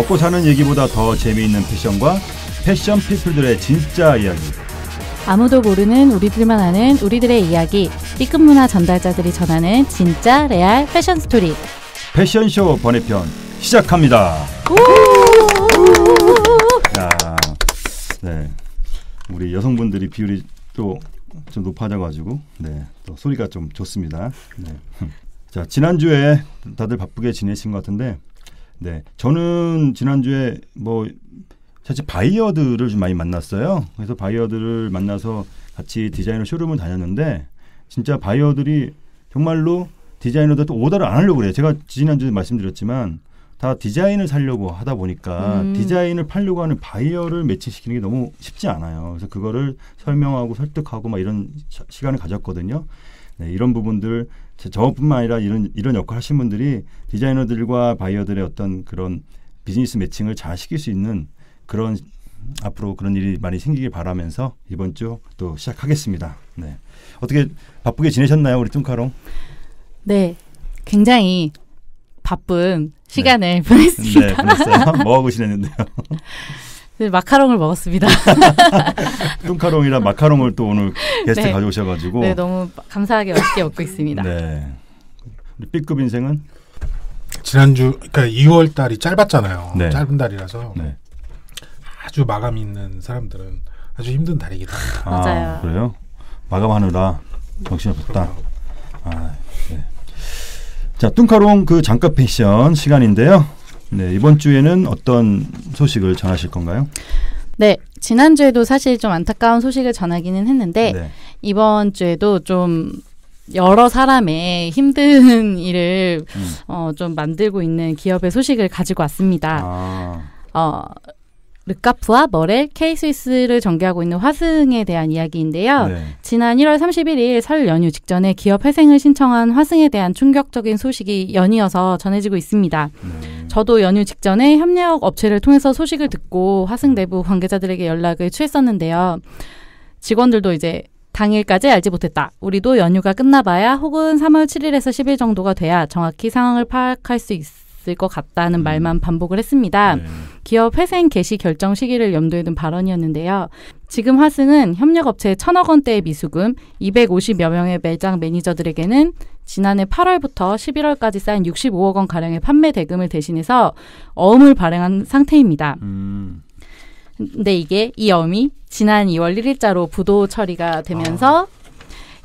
먹고 사는 얘기보다 더 재미있는 패션과 패션 피플들의 진짜 이야기. 아무도 모르는 우리들만 아는 우리들의 이야기. B급 문화 전달자들이 전하는 진짜 레알 패션 스토리. 패션쇼 번외편 시작합니다. 야, 네, 우리 여성분들이 비율이 또 좀 높아져가지고 또 소리가 좀 좋습니다. 네. 자, 지난주에 다들 바쁘게 지내신 것 같은데, 저는 지난주에 사실 바이어들을 좀 많이 만났어요. 그래서 바이어들을 만나서 같이 디자이너 쇼룸을 다녔는데, 진짜 바이어들이 정말로 디자이너들 또 오더를 안 하려고 그래요. 제가 지난주에 말씀드렸지만 다 디자인을 살려고 하다 보니까 디자인을 팔려고 하는 바이어를 매칭시키는 게 너무 쉽지 않아요. 그래서 그거를 설명하고 설득하고 이런 시간을 가졌거든요. 이런 부분들, 저뿐만 아니라 이런 역할 하신 분들이 디자이너들과 바이어들의 어떤 그런 비즈니스 매칭을 잘 시킬 수 있는 그런, 앞으로 그런 일이 많이 생기길 바라면서 이번 주 또 시작하겠습니다. 네. 어떻게 바쁘게 지내셨나요, 우리 뚱카롱? 네, 굉장히 바쁜 시간을 보냈습니다. 네, 보냈어요. 뭐하고 지냈는데요? 마카롱을 먹었습니다. 뚱카롱이랑 마카롱을 또 오늘 게스트 가져오셔가지고. 네, 너무 감사하게 맛있게 먹고 있습니다. 네. 우리 B급 인생은? 지난주, 그러니까 2월 달이 짧았잖아요. 네. 짧은 달이라서 네. 아주 마감 있는 사람들은 아주 힘든 달이기도 합니다. 맞아요. 그래요? 마감하느라 정신이 없었다. 네. 자, 뚱카롱 그 장갑 패션 시간인데요. 네, 이번 주에는 어떤 소식을 전하실 건가요? 네, 지난주에도 사실 좀 안타까운 소식을 전하기는 했는데 이번 주에도 좀 여러 사람의 힘든 일을 좀 만들고 있는 기업의 소식을 가지고 왔습니다. 르카프와 머렐, K-스위스를 전개하고 있는 화승에 대한 이야기인데요. 지난 1월 31일 설 연휴 직전에 기업 회생을 신청한 화승에 대한 충격적인 소식이 연이어서 전해지고 있습니다. 저도 연휴 직전에 협력 업체를 통해서 소식을 듣고 화승 내부 관계자들에게 연락을 취했었는데요. 직원들도 이제 당일까지 알지 못했다. 우리도 연휴가 끝나봐야 혹은 3월 7일에서 10일 정도가 돼야 정확히 상황을 파악할 수 있을 것 같다는 말만 반복을 했습니다. 기업 회생 개시 결정 시기를 염두에 둔 발언이었는데요. 지금 화승은 협력업체의 1,000억 원대의 미수금, 250여 명의 매장 매니저들에게는 지난해 8월부터 11월까지 쌓인 65억 원가량의 판매 대금을 대신해서 어음을 발행한 상태입니다. 근데 이 어음이 지난 2월 1일자로 부도 처리가 되면서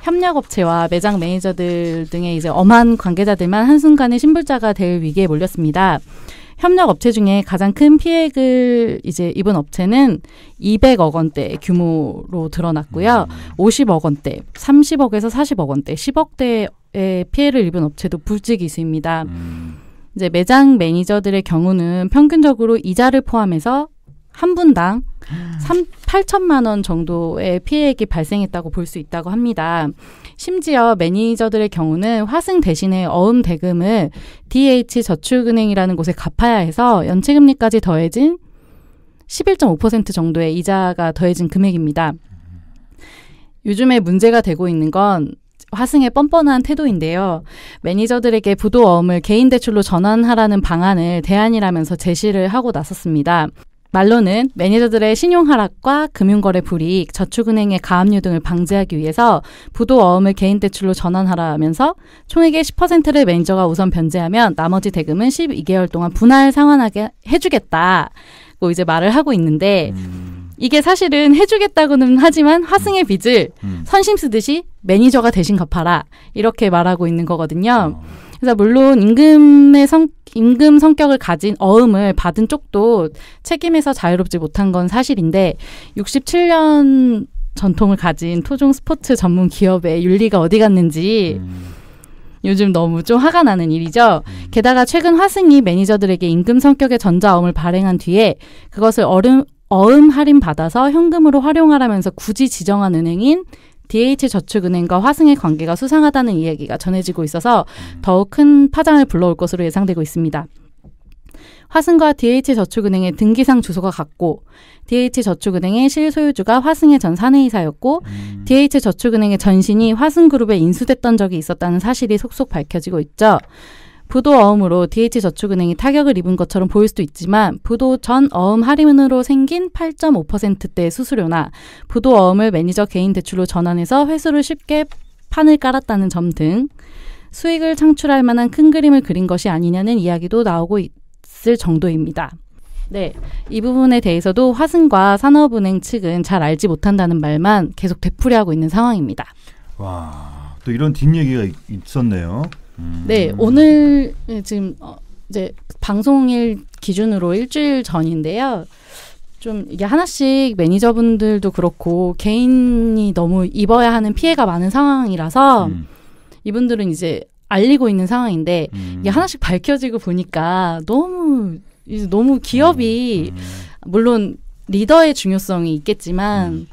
협력업체와 매장 매니저들 등의 이제 엄한 관계자들만 한순간에 신불자가 될 위기에 몰렸습니다. 협력업체 중에 가장 큰 피해를 이제 입은 업체는 200억 원대 규모로 드러났고요. 50억 원대, 30억에서 40억 원대, 10억대의 피해를 입은 업체도 불지기 있습니다. 이제 매장 매니저들의 경우는 평균적으로 이자를 포함해서 한 분당 8천만 원 정도의 피해액이 발생했다고 볼 수 있다고 합니다. 심지어 매니저들의 경우는 화승 대신에 어음 대금을 DH저축은행이라는 곳에 갚아야 해서 연체금리까지 더해진 11.5% 정도의 이자가 더해진 금액입니다. 요즘에 문제가 되고 있는 건 화승의 뻔뻔한 태도인데요. 매니저들에게 부도 어음을 개인 대출로 전환하라는 방안을 대안이라면서 제시를 하고 나섰습니다. 말로는 매니저들의 신용 하락과 금융거래 불이익, 저축은행의 가압류 등을 방지하기 위해서 부도 어음을 개인 대출로 전환하라면서 총액의 10%를 매니저가 우선 변제하면 나머지 대금은 12개월 동안 분할 상환하게 해주겠다고 이제 말을 하고 있는데 이게 사실은 해주겠다고는 하지만 화승의 빚을 선심 쓰듯이 매니저가 대신 갚아라 이렇게 말하고 있는 거거든요. 그래서 물론 임금 성격을 가진 어음을 받은 쪽도 책임에서 자유롭지 못한 건 사실인데 67년 전통을 가진 토종 스포츠 전문 기업의 윤리가 어디 갔는지 요즘 너무 좀 화가 나는 일이죠. 게다가 최근 화승이 매니저들에게 임금 성격의 전자어음을 발행한 뒤에 그것을 어음 할인 받아서 현금으로 활용하라면서 굳이 지정한 은행인 DH저축은행과 화승의 관계가 수상하다는 이야기가 전해지고 있어서 더욱 큰 파장을 불러올 것으로 예상되고 있습니다. 화승과 DH저축은행의 등기상 주소가 같고 DH저축은행의 실소유주가 화승의 전 사내이사였고 DH저축은행의 전신이 화승그룹에 인수됐던 적이 있었다는 사실이 속속 밝혀지고 있죠. 부도어음으로 DH저축은행이 타격을 입은 것처럼 보일 수도 있지만 부도 전 어음 할인으로 생긴 8.5%대의 수수료나 부도어음을 매니저 개인 대출로 전환해서 회수를 쉽게 판을 깔았다는 점 등 수익을 창출할 만한 큰 그림을 그린 것이 아니냐는 이야기도 나오고 있을 정도입니다. 네, 이 부분에 대해서도 화승과 산업은행 측은 잘 알지 못한다는 말만 계속 되풀이하고 있는 상황입니다. 와, 또 이런 뒷얘기가 있었네요. 네, 오늘 지금 이제 방송일 기준으로 일주일 전인데요. 좀 이게 하나씩 매니저분들도 그렇고 개인이 너무 입어야 하는 피해가 많은 상황이라서 이분들은 이제 알리고 있는 상황인데 이게 하나씩 밝혀지고 보니까 너무 기업이 물론 리더의 중요성이 있겠지만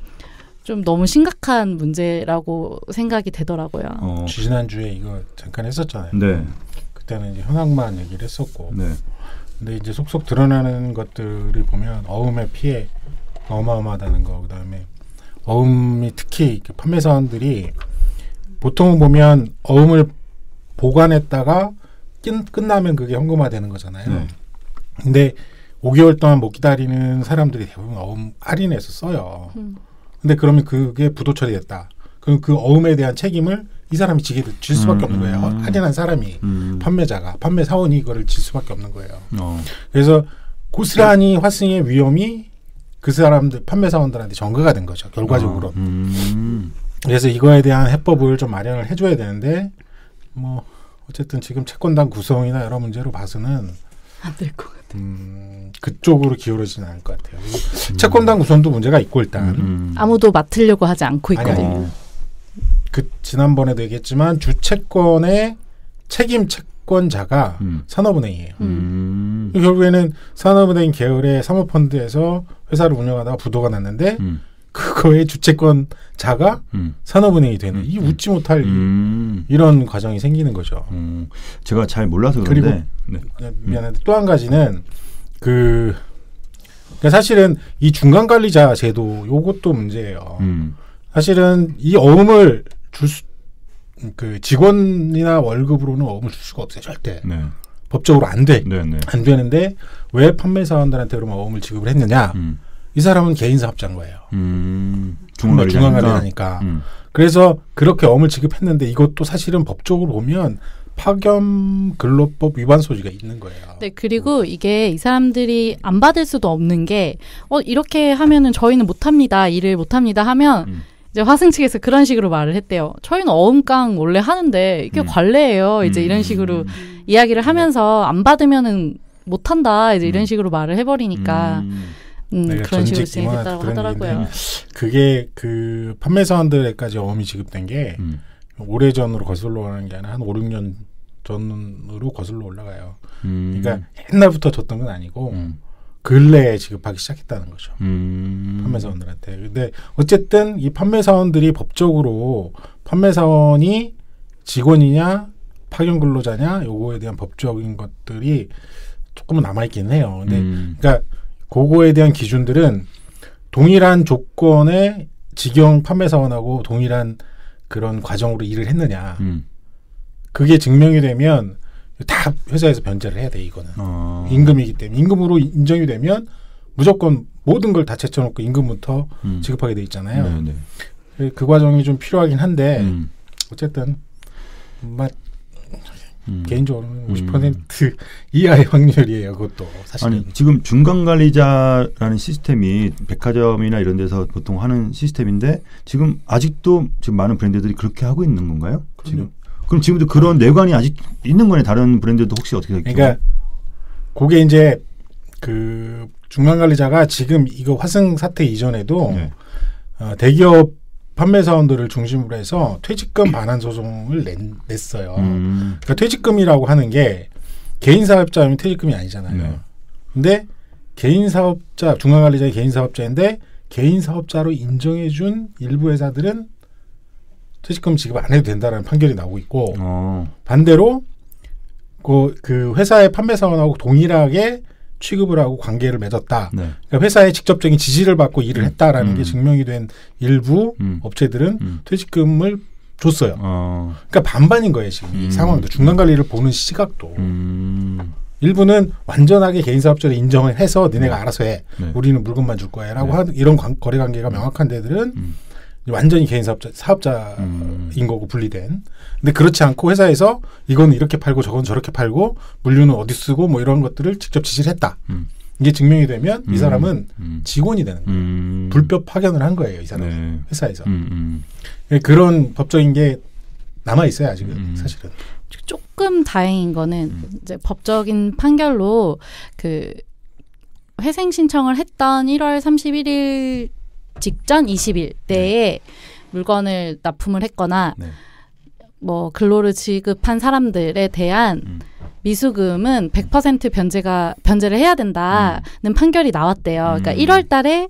좀 너무 심각한 문제라고 생각이 되더라고요. 지난주에 이거 잠깐 했었잖아요. 네. 그때는 이제 현황만 얘기를 했었고 네. 근데 이제 속속 드러나는 것들을 보면 어음의 피해 어마어마하다는 거, 그다음에 어음이 특히 판매사원들이 보통 보면 어음을 보관했다가 끝나면 그게 현금화되는 거잖아요. 네. 근데 5개월 동안 못 기다리는 사람들이 대부분 어음 할인해서 써요. 근데 그러면 그게 부도 처리됐다. 그럼 그 어음에 대한 책임을 이 사람이 질 수밖에 없는 거예요. 할인한 사람이 판매자가 판매사원이 이거를 질 수밖에 없는 거예요. 그래서 고스란히 화승의 위험이 그 사람들 판매사원들한테 전가가 된 거죠. 결과적으로. 그래서 이거에 대한 해법을 좀 마련을 해줘야 되는데 뭐 어쨌든 지금 채권단 구성이나 여러 문제로 봐서는 안 될 것 같아요. 그쪽으로 기울어지는 않을 것 같아요. 채권단 구성도 문제가 있고 일단 아무도 맡으려고 하지 않고 있거든요. 그 지난번에도 얘기했지만 주채권의 책임 채권자가 산업은행이에요. 결국에는 산업은행 계열의 사모펀드에서 회사를 운영하다가 부도가 났는데 그거의 주채권자가 산업은행이 되는 이 웃지 못할 이런 과정이 생기는 거죠. 제가 잘 몰라서 그런데 그리고 미안한데 또 한 가지는 사실은 이 중간관리자 제도 요것도 문제예요. 사실은 이 어음을 그 직원이나 월급으로는 어음을 줄 수가 없어요. 절대. 네. 법적으로 안 돼. 네, 네. 안 되는데 왜 판매사원들한테 그러면 어음을 지급을 했느냐. 이 사람은 개인 사업자인 거예요. 중간관리자니까. 그래서 그렇게 어음을 지급했는데 이것도 사실은 법적으로 보면 파견 근로법 위반 소지가 있는 거예요. 네, 그리고 이게 이 사람들이 안 받을 수도 없는 게 이렇게 하면은 저희는 못합니다. 일을 못합니다 하면 이제 화승 측에서 그런 식으로 말을 했대요. 저희는 어음깡 원래 하는데 이게 관례예요. 이제 이런 식으로 이야기를 하면서 안 받으면은 못한다. 이제 이런 식으로 말을 해버리니까 그런 식으로 진행됐다고 하더라고요. 그게 그 판매사원들에까지 어음이 지급된 게 오래전으로 거슬러 가는 게 아니라 한 5, 6년 전으로 거슬러 올라가요. 그러니까 옛날부터 줬던 건 아니고 근래에 지급하기 시작했다는 거죠. 판매사원들한테. 근데 어쨌든 이 판매사원들이 법적으로 판매사원이 직원이냐 파견 근로자냐 요거에 대한 법적인 것들이 조금은 남아있긴 해요. 근데 그러니까 그거에 대한 기준들은 동일한 조건의 직영 판매사원하고 동일한 그런 과정으로 일을 했느냐. 그게 증명이 되면 다 회사에서 변제를 해야 돼. 이거는. 임금이기 때문에. 임금으로 인정이 되면 무조건 모든 걸 다 제쳐놓고 임금부터 지급하게 돼 있잖아요. 그 과정이 좀 필요하긴 한데 어쨌든 개인적으로는 50% 이하의 확률이에요. 그것도 사실은. 아니, 지금 중간관리자라는 시스템이 백화점이나 이런 데서 보통 하는 시스템인데 지금 아직도 지금 많은 브랜드들이 그렇게 하고 있는 건가요? 지금? 그럼 지금도 그런 내관이 아직 있는 거네. 다른 브랜드도 혹시 어떻게 될까요? 그러니까 그게 이제 그 중간관리자가 지금 이거 화승 사태 이전에도 대기업 판매사원들을 중심으로 해서 퇴직금 반환 소송을 냈어요. 그러니까 퇴직금이라고 하는 게 개인 사업자면 퇴직금이 아니잖아요. 근데 개인 사업자, 중간관리자의 개인 사업자인데 개인 사업자로 인정해준 일부 회사들은 퇴직금 지급 안 해도 된다라는 판결이 나오고 있고 반대로 그 회사의 판매사원하고 동일하게 취급을 하고 관계를 맺었다. 그러니까 회사의 직접적인 지시를 받고 일을 했다라는 게 증명이 된 일부 업체들은 퇴직금을 줬어요. 그러니까 반반인 거예요 지금 이 상황도 중간 관리를 보는 시각도. 일부는 완전하게 개인 사업자를 인정을 해서 니네가 알아서 해. 우리는 물건만 줄 거야라고 하는 이런 거래 관계가 명확한 데들은 완전히 개인 사업자인 거고 분리된. 근데 그렇지 않고 회사에서 이건 이렇게 팔고 저건 저렇게 팔고 물류는 어디 쓰고 뭐 이런 것들을 직접 지시를 했다. 이게 증명이 되면 이 사람은 직원이 되는 거예요. 불법 파견을 한 거예요. 이 사람은 회사에서. 그런 법적인 게 남아 있어요 아직은 사실은. 조금 다행인 거는 이제 법적인 판결로 그 회생 신청을 했던 1월 31일 직전 20일 내에 물건을 납품을 했거나 뭐 근로를 지급한 사람들에 대한 미수금은 100% 변제를 해야 된다는 판결이 나왔대요. 그러니까 1월 달에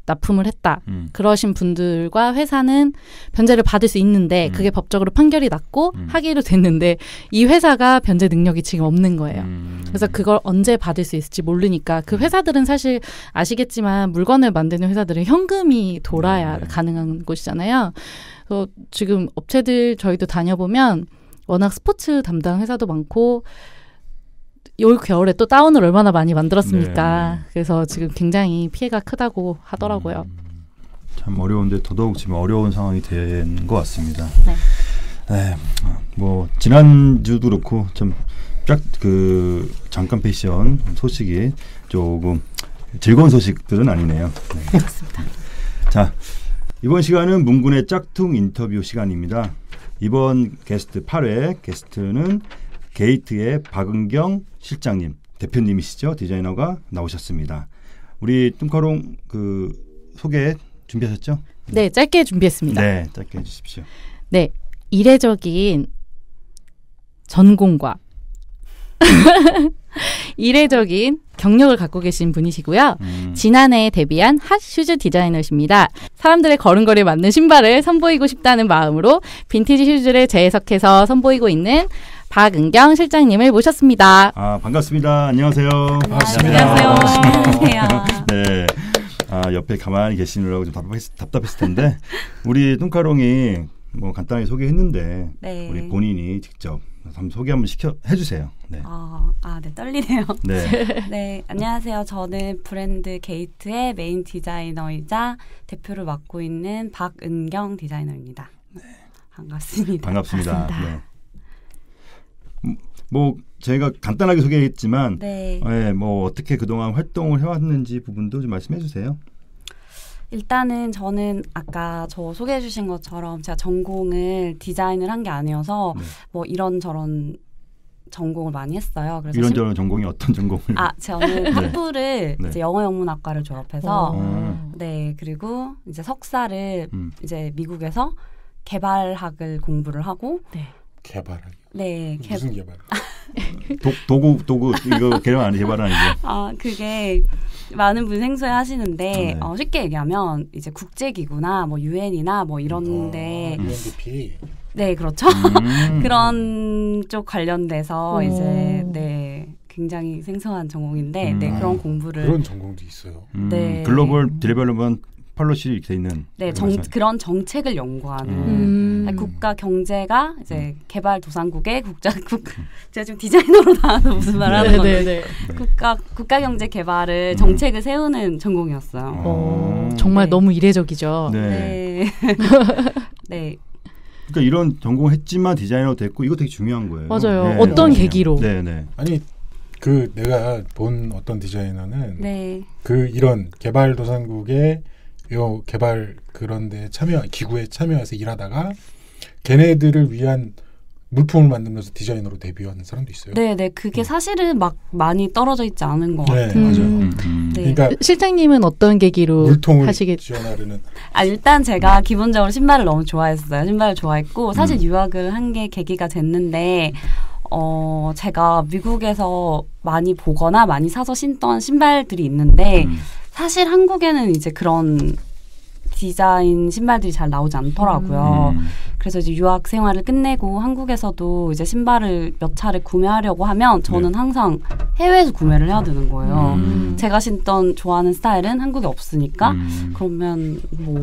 납품을 했다. 그러신 분들과 회사는 변제를 받을 수 있는데 그게 법적으로 판결이 났고 하기로 됐는데 이 회사가 변제 능력이 지금 없는 거예요. 그래서 그걸 언제 받을 수 있을지 모르니까 그 회사들은 사실 아시겠지만 물건을 만드는 회사들은 현금이 돌아야 가능한 곳이잖아요. 그래서 지금 업체들 저희도 다녀보면 워낙 스포츠 담당 회사도 많고 올 겨울에 또 다운을 얼마나 많이 만들었습니까? 그래서 지금 굉장히 피해가 크다고 하더라고요. 참 어려운데 더더욱 지금 어려운 상황이 된 것 같습니다. 뭐 지난주도 그렇고 좀 쫙 그 잠깐 패션 소식이 조금 즐거운 소식들은 아니네요. 그렇습니다. 자, 이번 시간은 문군의 짝퉁 인터뷰 시간입니다. 이번 게스트 8회 게스트는 게이트의 박은경 실장님, 대표님이시죠. 디자이너가 나오셨습니다. 우리 뚱카롱 그 소개 준비하셨죠? 네, 짧게 준비했습니다. 네, 짧게 해주십시오. 네, 이례적인 전공과 이례적인 경력을 갖고 계신 분이시고요. 지난해 데뷔한 핫 슈즈 디자이너십니다. 사람들의 걸음걸이에 맞는 신발을 선보이고 싶다는 마음으로 빈티지 슈즈를 재해석해서 선보이고 있는 박은경 실장님을 모셨습니다. 반갑습니다. 안녕하세요. 안녕하세요. 안녕하세요. 네. 옆에 가만히 계시느라고 좀 답답했을 텐데 우리 뚱카롱이 뭐 간단하게 소개했는데 우리 본인이 직접 한번 소개 한번 해주세요. 네. 네, 떨리네요. 네. 네, 안녕하세요. 저는 브랜드 게이트의 메인 디자이너이자 대표를 맡고 있는 박은경 디자이너입니다. 네. 반갑습니다. 반갑습니다. 네. 뭐 저희가 간단하게 소개했지만 뭐 어떻게 그동안 활동을 해왔는지 부분도 좀 말씀해 주세요. 일단은 저는 아까 저 소개해 주신 것처럼 제가 전공을 디자인을 한 게 아니어서 뭐 이런저런 전공을 많이 했어요. 그래서 이런저런 전공이 어떤 전공을? 저는 학부를 이제 영어영문학과를 졸업해서 그리고 이제 석사를 이제 미국에서 개발학을 공부를 하고 개발학. 네, 무슨 개발? 도구 이거 개발은 아니죠. 그게 많은 분이 생소해 하시는데 쉽게 얘기하면 이제 국제기구나 뭐 유엔이나 뭐 이런데 UNDP. 네, 그렇죠. 그런 쪽 관련돼서 이제 굉장히 생소한 전공인데 그런 공부를 그런 전공도 있어요. 글로벌 디벨롭먼트 펄러시 돼 있는 그런 정책을 연구하는 국가 경제가 이제 개발도상국의 제가 지금 디자이너로 나와서 무슨 말 하는 건데 국가 경제 개발을 정책을 세우는 전공이었어요. 정말 너무 이례적이죠. 네. 그러니까 이런 전공을 했지만 디자이너 됐고 이거 되게 중요한 거예요. 맞아요. 어떤 계기로? 아니 내가 본 어떤 디자이너는 이런 개발도상국의 요 개발 그런데 기구에 참여해서 일하다가 걔네들을 위한 물품을 만들면서 디자이너로 데뷔하는 사람도 있어요. 네, 그게 사실은 막 많이 떨어져 있지 않은 것 같아요. 맞아요. 그러니까 실장님은 어떤 계기로 물통을 지원하려는? 일단 제가 기본적으로 신발을 너무 좋아했어요. 신발을 좋아했고 사실 유학을 한 게 계기가 됐는데 제가 미국에서 많이 보거나 많이 사서 신던 신발들이 있는데 사실 한국에는 이제 그런 디자인 신발들이 잘 나오지 않더라고요. 그래서 이제 유학 생활을 끝내고 한국에서도 이제 신발을 몇 차례 구매하려고 하면 저는 항상 해외에서 구매를 해야 되는 거예요. 제가 신던 좋아하는 스타일은 한국에 없으니까 그러면 뭐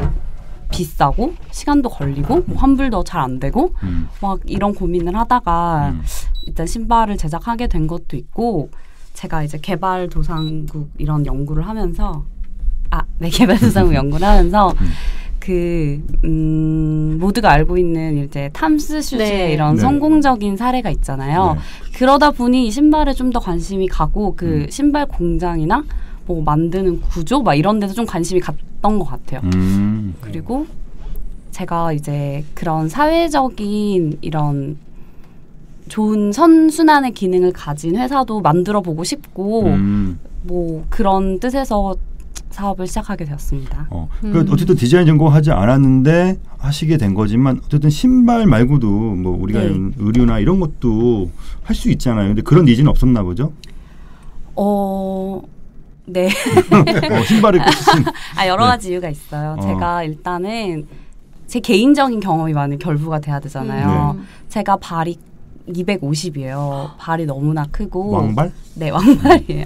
비싸고 시간도 걸리고 뭐 환불도 잘 안 되고 막 이런 고민을 하다가 일단 신발을 제작하게 된 것도 있고 제가 이제 개발도상국 이런 연구를 하면서 개발도상국 연구를 하면서 모두가 알고 있는 이제 탐스 슈즈의 이런 성공적인 사례가 있잖아요. 그러다 보니 이 신발에 좀 더 관심이 가고 그 신발 공장이나 뭐 만드는 구조 막 이런 데서 좀 관심이 갔던 것 같아요. 그리고 제가 이제 그런 사회적인 이런 좋은 선순환의 기능을 가진 회사도 만들어 보고 싶고 뭐 그런 뜻에서 사업을 시작하게 되었습니다. 어쨌든 디자인 전공하지 않았는데 하시게 된 거지만 어쨌든 신발 말고도 뭐 우리가 의류나 이런 것도 할 수 있잖아요. 근데 그런 니즈는 없었나 보죠? 네. 신발을 꽂으신. 여러 가지 이유가 있어요. 제가 일단은 제 개인적인 경험이 많이 결부가 돼야 되잖아요. 제가 발이 250이에요. 발이 너무나 크고. 왕발? 네, 왕발이에요.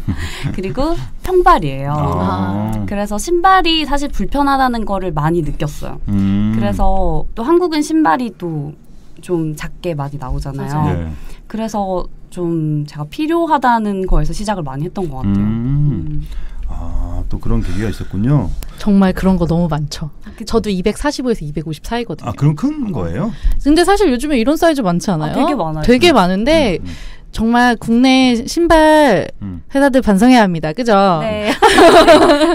그리고 평발이에요. 그래서 신발이 사실 불편하다는 거를 많이 느꼈어요. 그래서 또 한국은 신발이 또 좀 작게 많이 나오잖아요. 네. 그래서 좀 제가 필요하다는 거에서 시작을 많이 했던 것 같아요. 또 그런 계기가 있었군요. 정말 그런 거 너무 많죠. 저도 245에서 250 사이거든요. 그럼 큰 거예요? 근데 사실 요즘에 이런 사이즈 많지 않아요? 되게 많아요. 되게 많은데 정말 국내 신발 회사들 반성해야 합니다. 그죠? 네.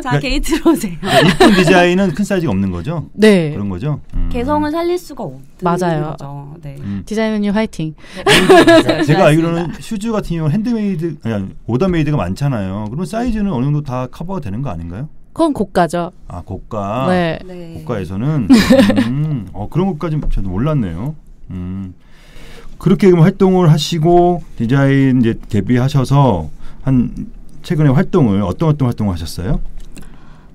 자, 게이트로 오세요. 이쁜 디자인은 큰 사이즈가 없는 거죠? 네. 그런 거죠? 개성을 살릴 수가 없는 맞아요. 거죠. 네. 디자이너님 화이팅. 네. 제가 알기로는 슈즈 같은 경우는 핸드메이드, 오더메이드가 많잖아요. 그러면 사이즈는 어느 정도 다 커버가 되는 거 아닌가요? 그건 고가죠. 고가. 네. 고가에서는 그런 것까지 저도 몰랐네요. 그렇게 활동을 하시고 디자인 이제 데뷔하셔서 한 최근에 활동을 어떤 활동을 하셨어요?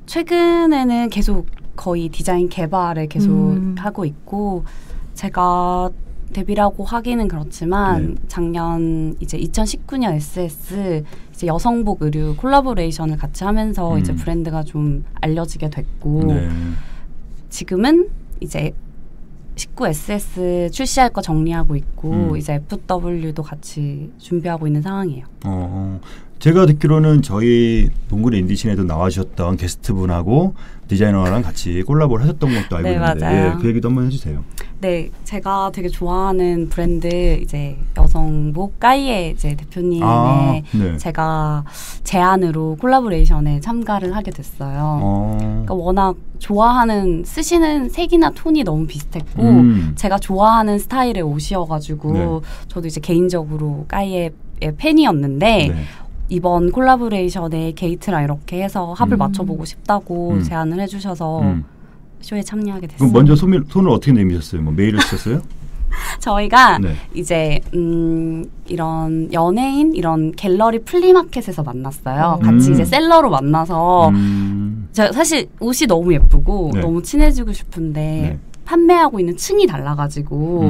최근에는 계속 거의 디자인 개발을 계속 하고 있고 제가 데뷔라고 하기는 그렇지만 작년 이제 2019년 SS 이제 여성복 의류 콜라보레이션을 같이 하면서 이제 브랜드가 좀 알려지게 됐고 지금은 이제 19SS 출시할 거 정리하고 있고 이제 FW도 같이 준비하고 있는 상황이에요. 제가 듣기로는 저희 동굴의 인디신에도 나와주셨던 게스트분하고 디자이너랑 같이 콜라보를 하셨던 것도 알고 있는데 맞아요. 그 얘기도 한번 해주세요. 네, 제가 되게 좋아하는 브랜드 이제 여성복 까이의 이제 대표님의 제가 제안으로 콜라보레이션에 참가를 하게 됐어요. 그러니까 워낙 좋아하는 쓰시는 색이나 톤이 너무 비슷했고 제가 좋아하는 스타일의 옷이어가지고 저도 이제 개인적으로 까이의 팬이었는데 이번 콜라보레이션에 게이트랑 이렇게 해서 합을 맞춰보고 싶다고 제안을 해주셔서 쇼에 참여하게 됐어요. 그럼 먼저 손을 어떻게 내미셨어요? 뭐 메일을 쓰셨어요? 저희가 이제 이런 연예인 이런 갤러리 플리마켓에서 만났어요. 같이 이제 셀러로 만나서 제가 사실 옷이 너무 예쁘고 너무 친해지고 싶은데 판매하고 있는 층이 달라가지고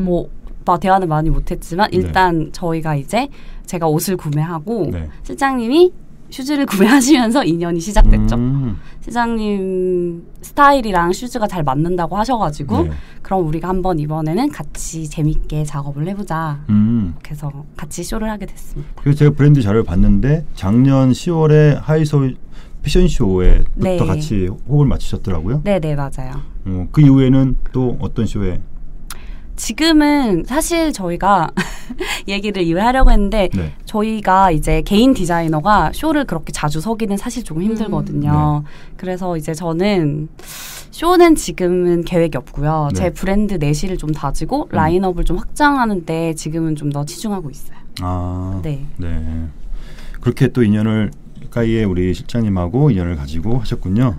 뭐 대화는 많이 못했지만 일단 저희가 이제 제가 옷을 구매하고 실장님이 슈즈를 구매하시면서 인연이 시작됐죠. 실장님 스타일이랑 슈즈가 잘 맞는다고 하셔가지고 그럼 우리가 한번 이번에는 같이 재밌게 작업을 해보자. 그래서 같이 쇼를 하게 됐습니다. 그래서 제가 브랜드 자료를 봤는데 작년 10월에 하이소울 패션쇼에부터 같이 호흡을 맞추셨더라고요. 네네 맞아요. 그 이후에는 또 어떤 쇼에? 지금은 사실 저희가 얘기를 이해하려고 했는데 저희가 이제 개인 디자이너가 쇼를 그렇게 자주 서기는 사실 조금 힘들거든요. 그래서 이제 저는 쇼는 지금은 계획이 없고요. 제 브랜드 내실을 좀 다지고 라인업을 좀 확장하는데 지금은 좀 더 치중하고 있어요. 네. 그렇게 또 인연을 까이의 우리 실장님하고 인연을 가지고 하셨군요.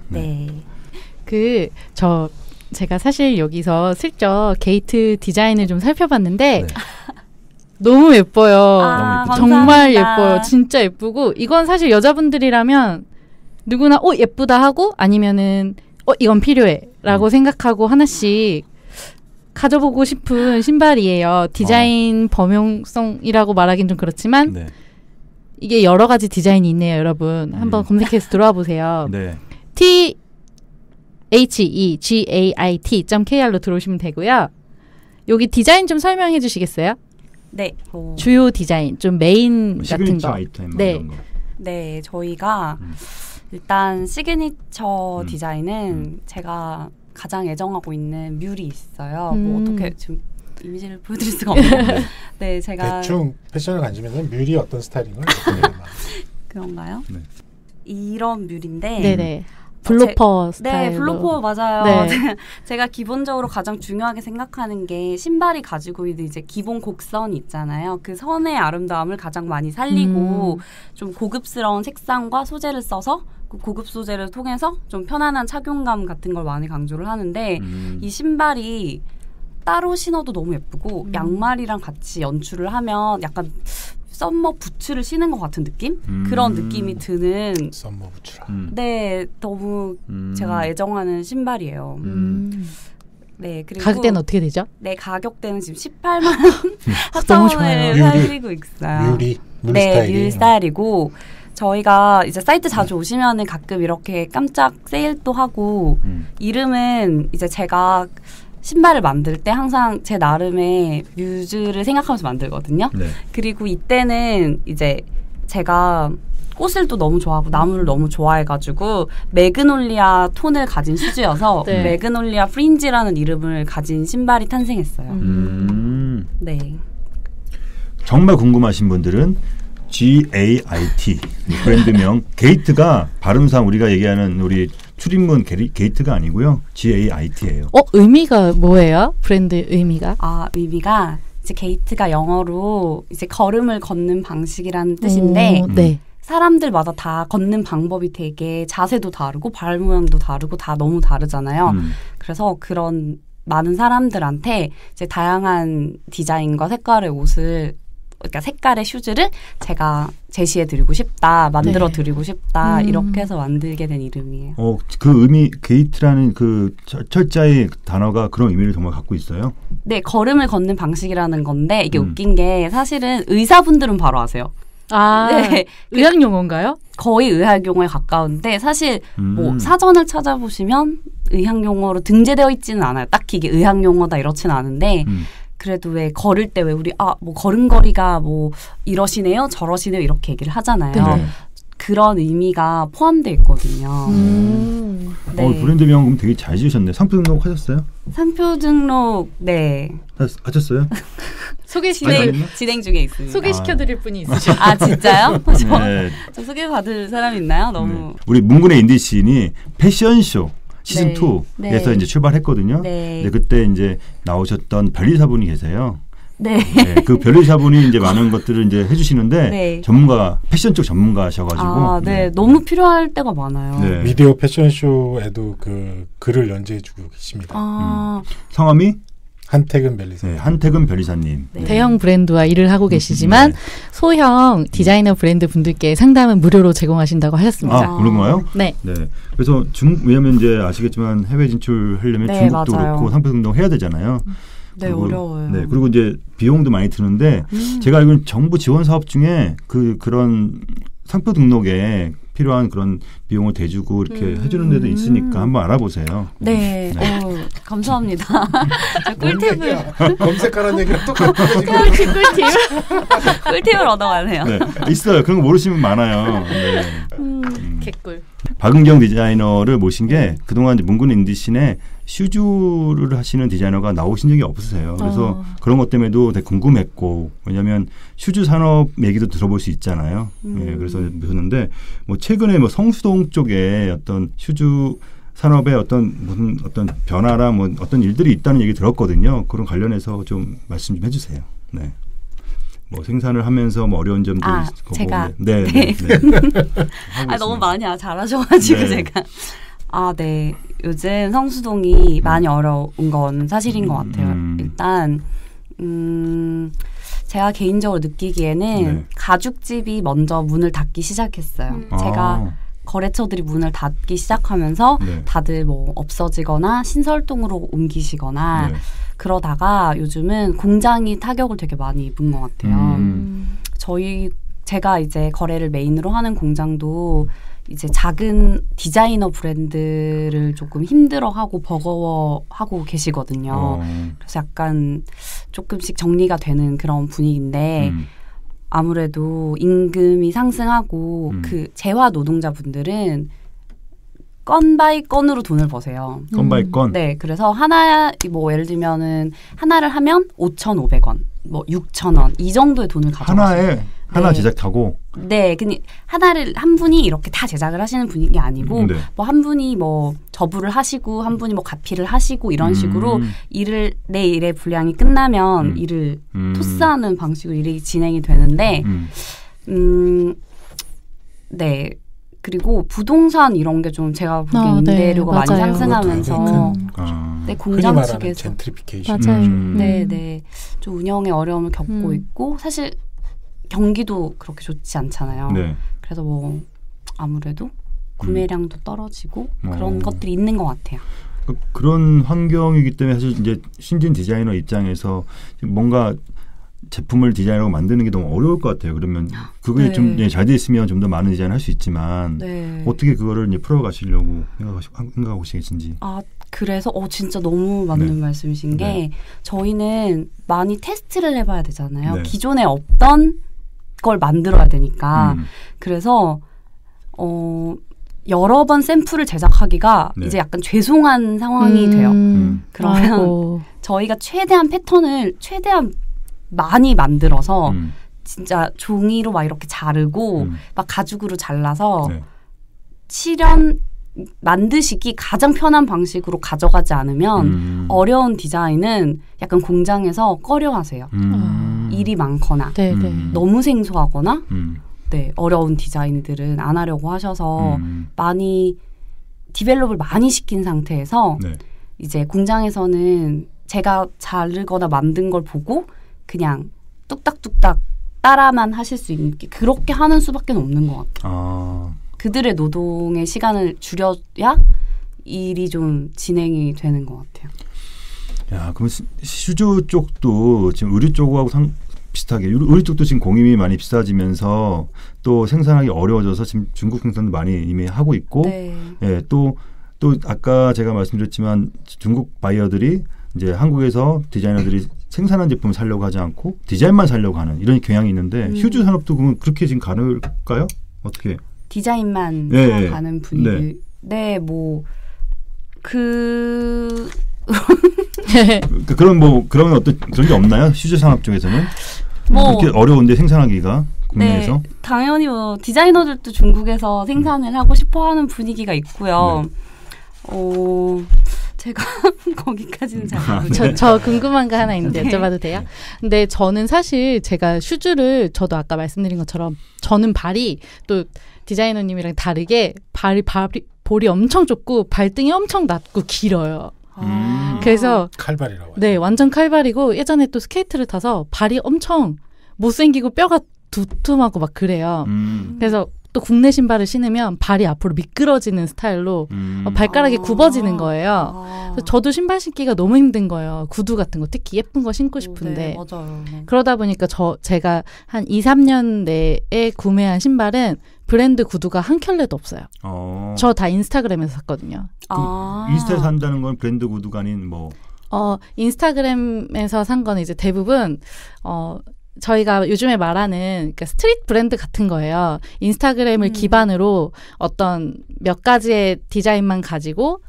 제가 사실 여기서 슬쩍 게이트 디자인을 좀 살펴봤는데 너무 예뻐요. 정말 예뻐요. 진짜 예쁘고 이건 사실 여자분들이라면 누구나 예쁘다 하고 아니면은 이건 필요해 라고 생각하고 하나씩 가져보고 싶은 신발이에요. 디자인 범용성이라고 말하긴 좀 그렇지만 이게 여러 가지 디자인이 있네요. 여러분 한번 검색해서 들어와 보세요. hegait.kr로 들어오시면 되고요. 여기 디자인 좀 설명해 주시겠어요? 네. 주요 디자인, 좀 메인 같은 시그니처 거. 아이템 네. 이런 거. 네, 저희가 일단 시그니처 디자인은 제가 가장 애정하고 있는 뮬이 있어요. 뭐 어떻게 지금 이미지를 보여드릴 수가 없는데 네, 제가 대충 패션을 간지면서 뮬이 어떤 스타일인 걸 그런가요? 네. 이런 뮬인데 네네. 블로퍼 스타일로. 네, 블로퍼 맞아요. 네. 제가 기본적으로 가장 중요하게 생각하는 게 신발이 가지고 있는 이제 기본 곡선이 있잖아요. 그 선의 아름다움을 가장 많이 살리고 좀 고급스러운 색상과 소재를 써서 그 고급 소재를 통해서 좀 편안한 착용감 같은 걸 많이 강조를 하는데 이 신발이 따로 신어도 너무 예쁘고 양말이랑 같이 연출을 하면 약간 썸머 부츠를 신은 것 같은 느낌? 그런 느낌이 드는 썸머 부츠라. 네, 너무 제가 애정하는 신발이에요. 네, 그리고 가격대는 어떻게 되죠? 네, 가격대는 지금 18만 원 너무 좋아요. 합정을 살리고 있어요. 뮬 네, 스타일이. 뮬 스타일이고 저희가 이제 사이트 자주 오시면은 가끔 이렇게 깜짝 세일도 하고 이름은 이제 제가 신발을 만들 때 항상 제 나름의 뮤즈를 생각하면서 만들거든요. 네. 그리고 이때는 이제 제가 꽃을 또 너무 좋아하고 나무를 너무 좋아해가지고 매그놀리아 톤을 가진 슈즈여서 네. 매그놀리아 프린지라는 이름을 가진 신발이 탄생했어요. 네. 정말 궁금하신 분들은 GAIT 브랜드명 게이트가 발음상 우리가 얘기하는 우리 출입문 게이트가 아니고요. GAIT예요. 의미가 뭐예요? 브랜드 의미가? 의미가 이제 게이트가 영어로 이제 걸음을 걷는 방식이라는 뜻인데 네. 사람들마다 다 걷는 방법이 되게 자세도 다르고 발 모양도 다르고 다 너무 다르잖아요. 그래서 그런 많은 사람들한테 이제 다양한 디자인과 색깔의 옷을 그러니까 색깔의 슈즈를 제가 제시해드리고 싶다, 만들어드리고 싶다 이렇게 해서 만들게 된 이름이에요. 그 의미 게이트라는 그 철자의 단어가 그런 의미를 정말 갖고 있어요? 네, 걸음을 걷는 방식이라는 건데 이게 웃긴 게 사실은 의사분들은 바로 아세요. 네, 의학 용어인가요? 거의 의학 용어에 가까운데 사실 뭐 사전을 찾아보시면 의학 용어로 등재되어 있지는 않아요. 딱히 이게 의학 용어다 이렇지는 않은데 그래도 왜 걸을 때 왜 우리 뭐 걸음걸이가 뭐 이러시네요 저러시네요 이렇게 얘기를 하잖아요. 네. 그런 의미가 포함되어 있거든요. 네. 브랜드명 그럼 되게 잘 지으셨네. 상표 등록 하셨어요? 상표 등록 네. 하셨어요? 진행 중에 있습니다. 소개시켜드릴 분이 있으죠. 진짜요? 네. 저 소개받을 사람 있나요? 너무. 네. 우리 문근의 인디씬이 패션쇼 시즌 네. 2에서 이제 출발했거든요. 네. 네, 그때 이제 나오셨던 변리사분이 계세요. 네. 네. 그 변리사분이 이제 많은 것들을 이제 해주시는데 네. 전문가 패션 쪽 전문가셔가지고 네. 너무 필요할 때가 많아요. 네. 미디어 패션쇼에도 그 글을 연재해주고 계십니다. 성함이 한태근 변리사. 네, 한태근 변리사님. 네. 대형 브랜드와 일을 하고 계시지만 소형 디자이너 브랜드 분들께 상담은 무료로 제공하신다고 하셨습니다. 그런가요? 네. 네. 그래서 왜냐면 이제 아시겠지만 해외 진출하려면 네, 중국도 맞아요. 그렇고 상표 등록해야 되잖아요. 네, 그리고, 어려워요. 네, 그리고 이제 비용도 많이 드는데 제가 알기로는 정부 지원 사업 중에 그런 상표 등록에 필요한 그런 비용을 대주고 이렇게 해주는 데도 있으니까 한번 알아보세요. 네. 감사합니다. 꿀팁을 검색하라는 얘기랑 똑같아요. 꿀팁을 얻어가네요. 네, 있어요. 그런 거 모르시면 많아요. 네. 개꿀. 박은경 디자이너를 모신 게 그동안 문근 인디씬에 슈즈를 하시는 디자이너가 나오신 적이 없으세요. 그래서 그런 것 때문에도 되게 궁금했고 왜냐하면 슈즈 산업 얘기도 들어볼 수 있잖아요. 네, 그래서 보셨는데 뭐 최근에 뭐 성수동 쪽에 어떤 슈즈 산업의 무슨 변화랑 뭐 어떤 일들이 있다는 얘기 들었거든요. 그런 관련해서 좀 말씀 좀 해주세요. 네. 뭐 생산을 하면서 뭐 어려운 점도 있고 제가 네. 너무 많이 잘하셔가지고 네. 제가 네. 요즘 성수동이 많이 어려운 건 사실인 것 같아요. 일단 제가 개인적으로 느끼기에는 가죽집이 먼저 문을 닫기 시작했어요. 제가 거래처들이 문을 닫기 시작하면서 다들 뭐 없어지거나 신설동으로 옮기시거나 그러다가 요즘은 공장이 타격을 되게 많이 입은 것 같아요. 저희 제가 이제 거래를 메인으로 하는 공장도 이제 작은 디자이너 브랜드를 조금 힘들어하고 버거워하고 계시거든요. 그래서 약간 조금씩 정리가 되는 그런 분위기인데 아무래도 임금이 상승하고 그 재화 노동자분들은 건 바이 건으로 돈을 버세요. 건 바이 건? 네. 그래서 하나, 뭐 예를 들면은 하나를 하면 5,500원, 뭐 6,000원 이 정도의 돈을 가져가세요. 하나 제작하고? 네. 근데 하나를 한 분이 이렇게 다 제작을 하시는 분이 아니고 뭐 한 분이 뭐 저부를 하시고 한 분이 뭐 가피를 하시고 이런 식으로 내 일의 분량이 끝나면 일을 토스하는 방식으로 일이 진행이 되는데 네. 그리고 부동산 이런 게 좀 제가 보기엔 임대료가 많이 상승하면서 네, 공장 측에서 젠트리피케이션. 맞아요. 네. 좀 운영에 어려움을 겪고 있고 사실 경기도 그렇게 좋지 않잖아요. 네. 그래서 뭐 아무래도 구매량도 떨어지고 그런 것들이 있는 것 같아요. 그런 환경이기 때문에 사실 이제 신진 디자이너 입장에서 뭔가 제품을 디자인하고 만드는 게 너무 어려울 것 같아요. 그러면 그게 좀 잘 돼 있으면 좀 더 많은 디자인을 할 수 있지만 어떻게 그거를 이제 풀어가시려고 생각하고 계신지. 그래서 진짜 너무 맞는 말씀이신 게 저희는 많이 테스트를 해봐야 되잖아요. 기존에 없던 걸 만들어야 되니까. 그래서 여러 번 샘플을 제작하기가 이제 약간 죄송한 상황이 돼요. 그러면 저희가 최대한 패턴을 많이 만들어서 진짜 종이로 막 이렇게 자르고 막 가죽으로 잘라서 실현 만드시기 가장 편한 방식으로 가져가지 않으면 어려운 디자인은 약간 공장에서 꺼려하세요. 일이 많거나 너무 생소하거나 어려운 디자인들은 안 하려고 하셔서 많이 디벨롭을 많이 시킨 상태에서 이제 공장에서는 제가 자르거나 만든 걸 보고 그냥 뚝딱뚝딱 따라만 하실 수 있는 게 그렇게 하는 수밖에 없는 것 같아요. 그들의 노동의 시간을 줄여야 일이 좀 진행이 되는 것 같아요. 야, 그럼 슈즈 쪽도 지금 의류 쪽하고 비슷하게 의류 쪽도 지금 공임이 많이 비싸지면서 또 생산하기 어려워져서 지금 중국 생산도 많이 이미 하고 있고, 또 아까 제가 말씀드렸지만 중국 바이어들이 이제 한국에서 디자이너들이 생산한 제품을 살려고 하지 않고 디자인만 살려고 하는 이런 경향이 있는데 슈즈 산업도 그렇게 지금 가능할까요? 어떻게? 디자인만 살아가는 분위기. 그런 어떤 그런 게 없나요? 슈즈 산업 쪽에서는 그렇게 어려운데 생산하기가 국내에서? 네, 당연히 뭐 디자이너들도 중국에서 생산을 하고 싶어하는 분위기가 있고요. 제가 거기까지는 잘 모르겠어요. 저 궁금한 거 하나 있는데 여쭤봐도 돼요? 근데 저는 사실 제가 슈즈를 저도 아까 말씀드린 것처럼 저는 발이 또 디자이너님이랑 다르게 볼이 엄청 좁고 발등이 엄청 낮고 길어요. 그래서 칼발이라고. 네, 완전 칼발이고 예전에 또 스케이트를 타서 발이 엄청 못생기고 뼈가 두툼하고 막 그래요. 그래서 또 국내 신발을 신으면 발이 앞으로 미끄러지는 스타일로 발가락이 굽어지는 거예요. 그래서 저도 신발 신기가 너무 힘든 거예요. 구두 같은 거 특히 예쁜 거 신고 싶은데. 맞아요. 그러다 보니까 제가 한 2, 3년 내에 구매한 신발은 브랜드 구두가 한 켤레도 없어요. 저 다 인스타그램에서 샀거든요. 인스타에서 산다는 건 브랜드 구두가 아닌 뭐? 인스타그램에서 산 거는 이제 대부분 저희가 요즘에 말하는 그러니까 스트릿 브랜드 같은 거예요. 인스타그램을 기반으로 어떤 몇 가지의 디자인만 가지고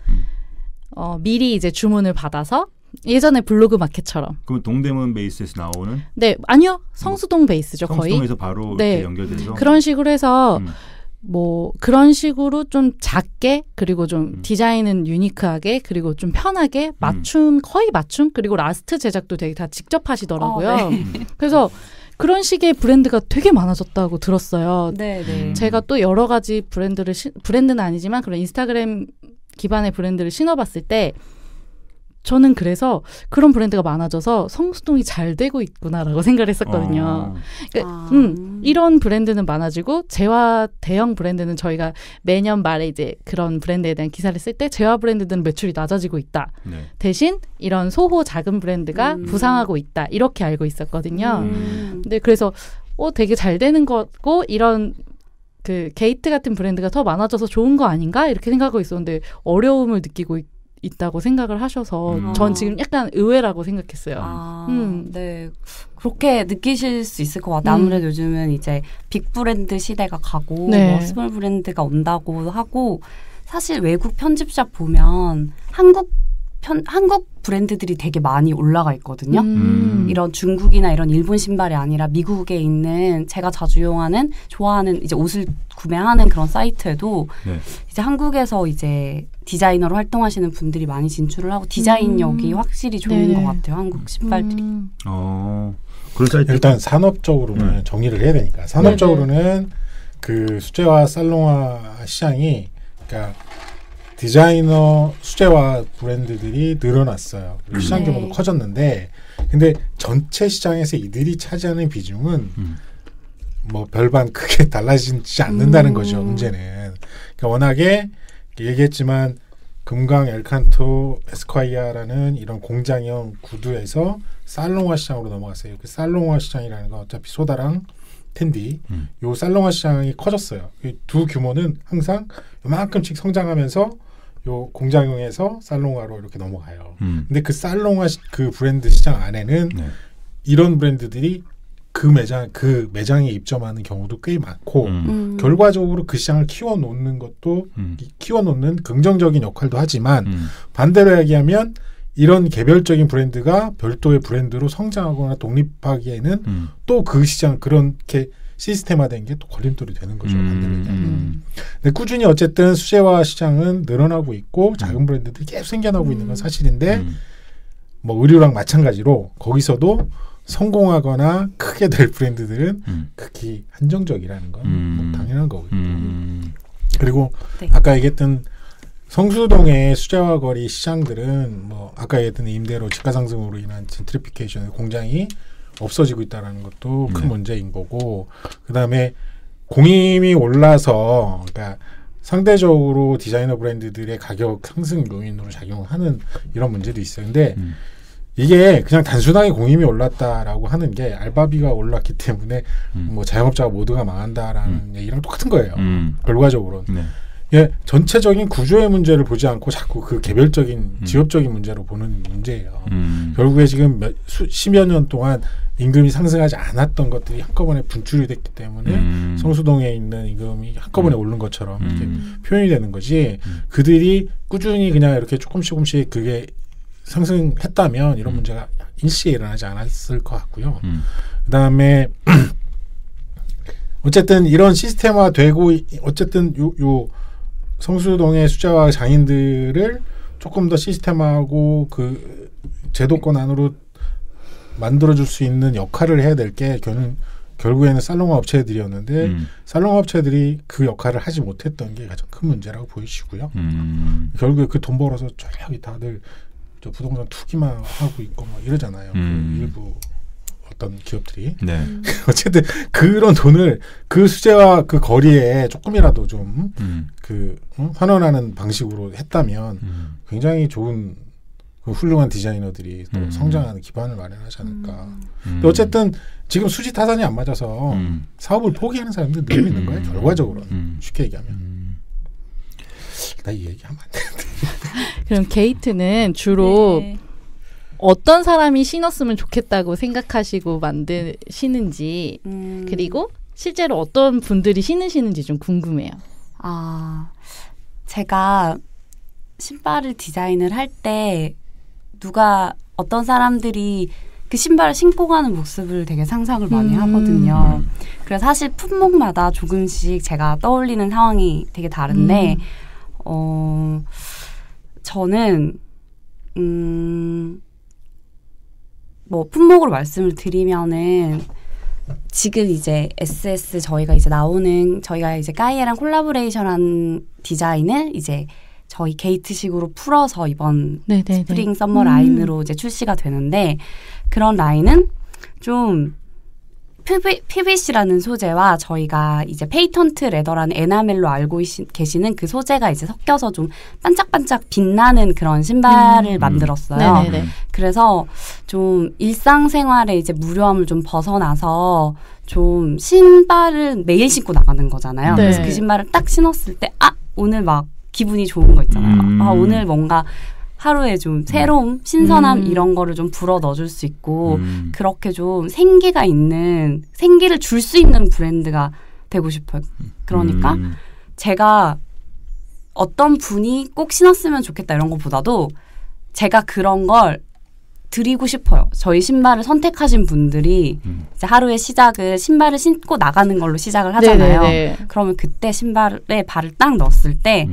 미리 이제 주문을 받아서 예전에 블로그 마켓처럼. 그럼 동대문 베이스에서 나오는? 네, 아니요. 성수동 베이스죠, 거의. 성수동에서 바로 이렇게 연결돼서? 그런 식으로 해서 뭐 그런 식으로 좀 작게 그리고 좀 디자인은 유니크하게 그리고 좀 편하게 거의 맞춤 그리고 라스트 제작도 되게 다 직접 하시더라고요. 그래서 그런 식의 브랜드가 되게 많아졌다고 들었어요. 제가 또 여러 가지 브랜드는 아니지만 그런 인스타그램 기반의 브랜드를 신어봤을 때 저는 그래서 그런 브랜드가 많아져서 성수동이 잘 되고 있구나라고 생각을 했었거든요. 그러니까, 이런 브랜드는 많아지고 재화 대형 브랜드는 저희가 매년 말에 이제 그런 브랜드에 대한 기사를 쓸 때 재화 브랜드들은 매출이 낮아지고 있다. 대신 이런 소호 작은 브랜드가 부상하고 있다. 이렇게 알고 있었거든요. 근데 그래서 되게 잘 되는 거고 이런 그 게이트 같은 브랜드가 더 많아져서 좋은 거 아닌가 이렇게 생각하고 있었는데 어려움을 느끼고 있다고 생각을 하셔서 전 지금 약간 의외라고 생각했어요. 네. 그렇게 느끼실 수 있을 것 같아요. 아무래도 요즘은 이제 빅 브랜드 시대가 가고 뭐 스몰 브랜드가 온다고 하고 사실 외국 편집샵 보면 한국 브랜드들이 되게 많이 올라가 있거든요. 이런 중국이나 이런 일본 신발이 아니라 미국에 있는 제가 자주 좋아하는 이제 옷을 구매하는 그런 사이트에도 이제 한국에서 이제 디자이너로 활동하시는 분들이 많이 진출을 하고 디자인력이 확실히 좋은 것 같아요. 한국 신발들이. 그런 사이트 일단 산업적으로는 정리를 해야 되니까 산업적으로는 그 수제화 살롱화 시장이 그러니까 디자이너 수제화 브랜드들이 늘어났어요. 시장 규모도 커졌는데 근데 전체 시장에서 이들이 차지하는 비중은 뭐 별반 크게 달라지지 않는다는 거죠. 문제는. 그러니까 워낙에 얘기했지만 금강 엘칸토 에스콰이아라는 이런 공장형 구두에서 살롱화 시장으로 넘어갔어요. 그 살롱화 시장이라는 건 어차피 소다랑 텐디 요 살롱화 시장이 커졌어요. 두 규모는 항상 요만큼씩 성장하면서 요 공장형에서 살롱화로 이렇게 넘어가요. 근데 그 살롱화 그 브랜드 시장 안에는 이런 브랜드들이 그 매장에 입점하는 경우도 꽤 많고 결과적으로 그 시장을 키워놓는 것도 키워놓는 긍정적인 역할도 하지만 반대로 얘기하면 이런 개별적인 브랜드가 별도의 브랜드로 성장하거나 독립하기에는 또 그 시장 그렇게 시스템화된 게 또 걸림돌이 되는 거죠. 반대로 얘기하면. 근데 꾸준히 어쨌든 수제화 시장은 늘어나고 있고 작은 브랜드들이 계속 생겨나고 있는 건 사실인데 뭐 의류랑 마찬가지로 거기서도 성공하거나 크게 될 브랜드들은 극히 한정적이라는 건 뭐 당연한 거고요. 그리고 아까 얘기했던 성수동의 수제화 거리 시장들은 뭐 아까 얘기했던 임대료 집가 상승으로 인한 젠트리피케이션 공장이 없어지고 있다는 것도 큰 문제인 거고 그다음에 공임이 올라서 그러니까 상대적으로 디자이너 브랜드들의 가격 상승 요인으로 작용하는 이런 문제도 있어요. 근데 이게 그냥 단순하게 공임이 올랐다라고 하는 게 알바비가 올랐기 때문에 뭐 자영업자가 모두가 망한다라는 얘기랑 똑같은 거예요. 결과적으로는. 예, 전체적인 구조의 문제를 보지 않고 자꾸 그 개별적인 지역적인 문제로 보는 문제예요. 결국에 지금 십여 년 동안 임금이 상승하지 않았던 것들이 한꺼번에 분출이 됐기 때문에 성수동에 있는 임금이 한꺼번에 오른 것처럼 이렇게 표현이 되는 거지 그들이 꾸준히 그냥 이렇게 조금씩 그게 상승했다면 이런 문제가 일시에 일어나지 않았을 것 같고요. 그다음에 어쨌든 이런 시스템화되고 어쨌든 요 성수동의 수제화 장인들을 조금 더 시스템화하고 그 제도권 안으로 만들어줄 수 있는 역할을 해야 될 게 결국에는 살롱화 업체들이었는데 살롱화 업체들이 그 역할을 하지 못했던 게 가장 큰 문제라고 보이시고요. 결국에 그 돈 벌어서 저기 다들 저 부동산 투기만 하고 있고 막 이러잖아요. 그 일부 어떤 기업들이. 어쨌든 그런 돈을 그 수제화 그 거리에 조금이라도 좀 환원하는 방식으로 했다면 굉장히 좋은 그 훌륭한 디자이너들이 또 성장하는 기반을 마련하지 않을까. 근데 어쨌든 지금 수지 타산이 안 맞아서 사업을 포기하는 사람들이 늘 있는 거예요. 결과적으로는. 쉽게 얘기하면. 나 이 얘기하면 안 되는데. 그럼 게이트는 주로 어떤 사람이 신었으면 좋겠다고 생각하시고 만드시는지 그리고 실제로 어떤 분들이 신으시는지 좀 궁금해요. 제가 신발을 디자인을 할 때 어떤 사람들이 그 신발을 신고 가는 모습을 되게 상상을 많이 하거든요. 그래서 사실 품목마다 조금씩 제가 떠올리는 상황이 되게 다른데 저는 뭐 품목으로 말씀을 드리면은 지금 이제 SS 저희가 이제 까이에랑 콜라보레이션한 디자인을 이제 저희 게이트식으로 풀어서 이번 스프링 썸머 라인으로 이제 출시가 되는데 그런 라인은 좀 PVC라는 소재와 저희가 이제 페이턴트 레더라는 에나멜로 알고 계시는 그 소재가 이제 섞여서 좀 반짝반짝 빛나는 그런 신발을 만들었어요. 네네네. 그래서 좀 일상생활에 이제 무료함을 좀 벗어나서 좀 신발은 매일 신고 나가는 거잖아요. 네. 그래서 그 신발을 딱 신었을 때 오늘 막 기분이 좋은 거 있잖아요. 오늘 뭔가 하루에 좀 새로움, 신선함 이런 거를 좀 불어 넣어줄 수 있고 그렇게 좀 생기를 줄 수 있는 브랜드가 되고 싶어요. 그러니까 제가 어떤 분이 꼭 신었으면 좋겠다 이런 것보다도 제가 그런 걸 드리고 싶어요. 저희 신발을 선택하신 분들이 이제 하루의 시작을 신발을 신고 나가는 걸로 시작을 하잖아요. 네네네. 그러면 그때 신발에 발을 딱 넣었을 때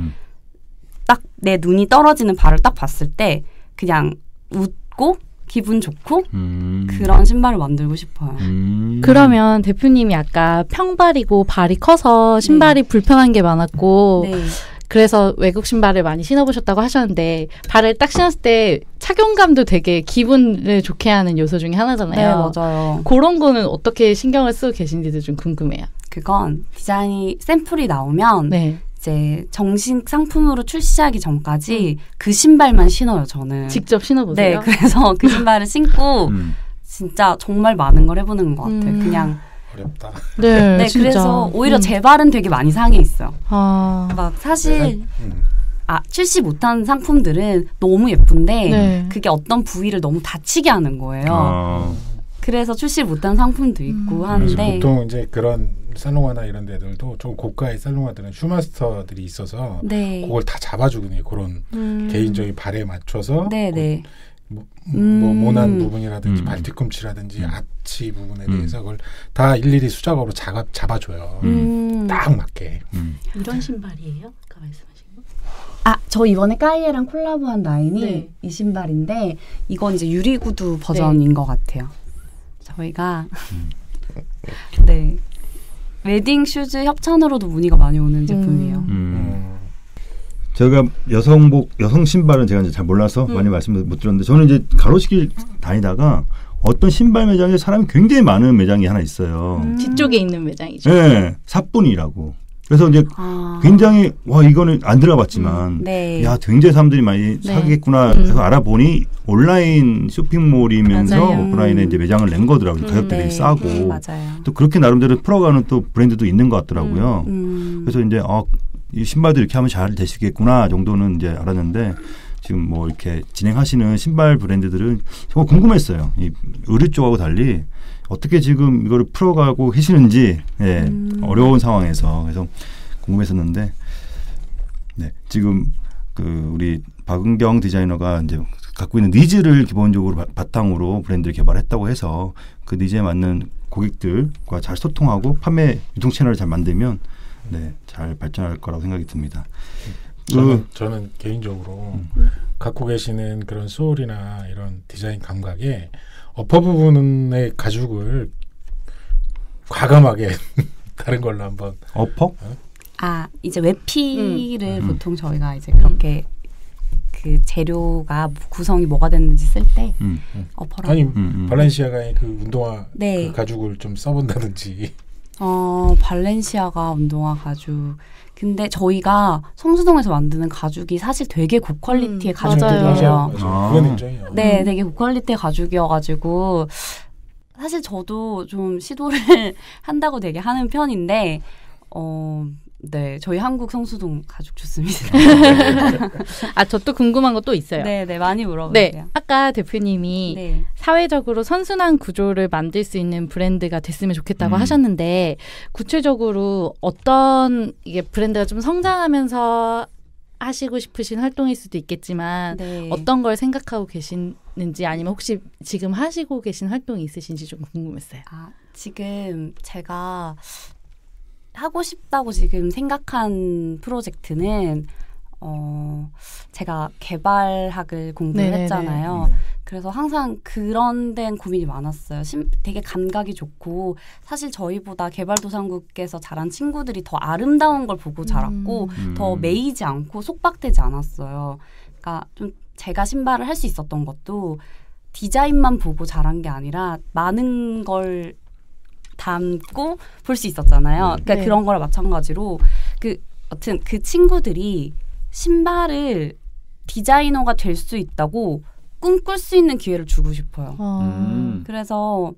딱 내 눈이 떨어지는 발을 딱 봤을 때 그냥 웃고 기분 좋고 그런 신발을 만들고 싶어요. 그러면 대표님이 아까 평발이고 발이 커서 신발이 불편한 게 많았고 그래서 외국 신발을 많이 신어보셨다고 하셨는데 발을 딱 신었을 때 착용감도 되게 기분을 좋게 하는 요소 중에 하나잖아요. 네, 맞아요. 그런 거는 어떻게 신경을 쓰고 계신지도 좀 궁금해요. 그건 디자인이 샘플이 나오면 이제 정식 상품으로 출시하기 전까지 그 신발만 신어요, 저는. 직접 신어보세요? 네, 그래서 그 신발을 신고 진짜 정말 많은 걸 해보는 것 같아요. 그냥 어렵다. 네, 진짜. 그래서 오히려 제 발은 되게 많이 상해 있어요. 막 사실 출시 못한 상품들은 너무 예쁜데 그게 어떤 부위를 너무 다치게 하는 거예요. 그래서 출시 못한 상품도 있고 하는데 보통 이제 그런 살롱화나 이런 데들도 좀 고가의 살롱화들은 슈마스터들이 있어서 그걸 다 잡아주거든요. 그런 개인적인 발에 맞춰서 뭐 모난 부분이라든지 발 뒤꿈치라든지 아치 부분에 대해서 그걸 다 일일이 수작업으로 잡아줘요. 딱 맞게. 이런 신발이에요? 아까 말씀하신 거? 저 이번에 까이에랑 콜라보한 라인이 이 신발인데 이건 이제 유리구두 버전인 것 같아요. 저희가 웨딩 슈즈 협찬으로도 문의가 많이 오는 제품이에요. 제가 여성 신발은 제가 이제 잘 몰라서 많이 말씀을 못 드렸는데 저는 이제 가로수길 다니다가 어떤 신발 매장에 사람이 굉장히 많은 매장이 하나 있어요. 뒤쪽에 있는 매장이죠. 네, 사뿐이라고. 그래서 이제 굉장히 이거는 안 들어봤지만 야 굉장히 사람들이 많이 사겠구나 해서 알아보니 온라인 쇼핑몰이면서 오프라인에 이제 매장을 낸 거더라고요. 가격대 되게 싸고 또 그렇게 나름대로 풀어가는 또 브랜드도 있는 것 같더라고요. 그래서 이제 이 신발도 이렇게 하면 잘 되시겠구나 정도는 이제 알았는데 지금 뭐 이렇게 진행하시는 신발 브랜드들은 정말 궁금했어요. 이 의류 쪽하고 달리 어떻게 지금 이거를 풀어가고 계시는지 어려운 상황에서 그래서 궁금했었는데 지금 그 우리 박은경 디자이너가 이제 갖고 있는 니즈를 기본적으로 바탕으로 브랜드를 개발했다고 해서 그 니즈에 맞는 고객들과 잘 소통하고 판매 유통 채널을 잘 만들면 잘 발전할 거라고 생각이 듭니다. 저는 개인적으로 갖고 계시는 그런 소울이나 이런 디자인 감각에 어퍼 부분의 가죽을 과감하게 다른 걸로 한번 어퍼? 이제 외피를 보통 저희가 이제 그렇게 그 재료가 구성이 뭐가 됐는지 쓸 때 어퍼라고. 아니 발렌시아가의 그 운동화 그 가죽을 좀 써본다든지. 발렌시아가 운동화 가죽. 근데 저희가 성수동에서 만드는 가죽이 사실 되게 고퀄리티의 가죽들이에요. 그건 인정해요. 네, 되게 고퀄리티의 가죽이어가지고 사실 저도 좀 시도를 한다고 되게 하는 편인데 저희 한국 성수동 가죽 좋습니다. 저 또 궁금한 거 또 있어요. 네, 많이 물어보세요. 아까 대표님이 사회적으로 선순환 구조를 만들 수 있는 브랜드가 됐으면 좋겠다고 하셨는데 구체적으로 어떤 이게 브랜드가 좀 성장하면서 하시고 싶으신 활동일 수도 있겠지만 어떤 걸 생각하고 계시는지 아니면 혹시 지금 하시고 계신 활동이 있으신지 좀 궁금했어요. 지금 제가 하고 싶다고 지금 생각한 프로젝트는 제가 개발학을 공부를 했잖아요. 그래서 항상 그런 데는 고민이 많았어요. 되게 감각이 좋고 사실 저희보다 개발도상국에서 자란 친구들이 더 아름다운 걸 보고 자랐고 더 매이지 않고 속박되지 않았어요. 그러니까 좀 제가 신발을 할 수 있었던 것도 디자인만 보고 자란 게 아니라 많은 걸 담고 볼 수 있었잖아요. 그러니까 네. 그런 거랑 마찬가지로 여튼 그 친구들이 신발을 디자이너가 될 수 있다고 꿈꿀 수 있는 기회를 주고 싶어요. 그래서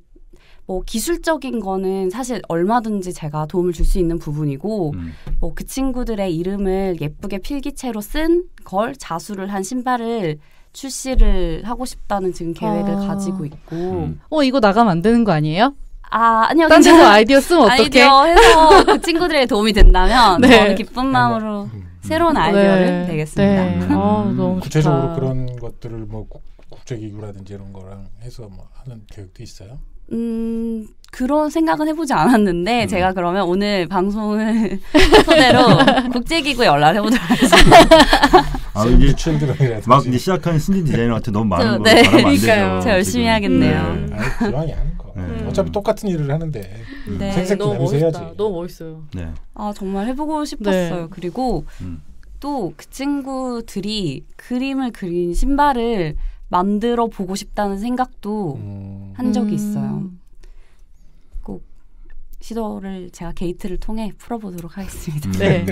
뭐 기술적인 거는 사실 얼마든지 제가 도움을 줄 수 있는 부분이고 뭐 그 친구들의 이름을 예쁘게 필기체로 쓴 걸 자수를 한 신발을 출시를 하고 싶다는 지금 계획을 가지고 있고 이거 나가면 안 되는 거 아니에요? 아니요. 딴 데서 아이디어 쓰면 어떡해? 아이디어 해서 그 친구들에게 도움이 된다면 네. 저는 기쁜 마음으로 새로운 아이디어를 내겠습니다. 네. 너무 구체적으로 좋다. 그런 것들을 뭐 국제기구라든지 이런 거랑 해서 뭐 하는 계획도 있어요? 그런 생각은 해보지 않았는데 제가 그러면 오늘 방송을 토대로 국제기구에 연락을 해보도록 하겠습니다. 이제 칠드런이라든지 막 이제 시작하는 신진 디자이너한테 너무 많은 거 네. 바라면 안 되죠. 그러니까요. 제가 열심히 해야겠네요. 기왕이 하는 거. 어차피 똑같은 일을 하는데 네. 생색도 내면서 해야지. 너무 멋있어요. 네. 정말 해보고 싶었어요. 네. 그리고 또 그 친구들이 그림을 그린 신발을 만들어 보고 싶다는 생각도 한 적이 있어요. 꼭 시도를 제가 게이트를 통해 풀어보도록 하겠습니다. 네.